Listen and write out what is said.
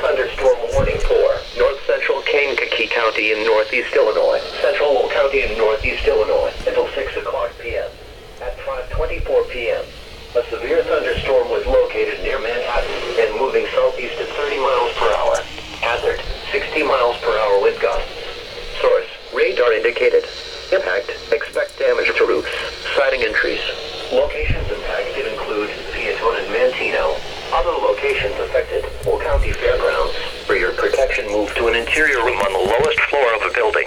thunderstorm warning for north central Kankakee County in northeast Illinois. Central Will County in northeast Illinois until 6 o'clock p.m. At 5:24 p.m. a severe thunderstorm was located near Manhattan and moving southeast at 30 miles per hour. Hazard, 60 miles per hour wind gusts. Source, radar indicated. Impact, expect damage to roofs, siding and trees. Locations impacted include Peatone and Mantino. Other locations affected, Will County Fairgrounds. For your protection, move to an interior room on the lowest floor of the building.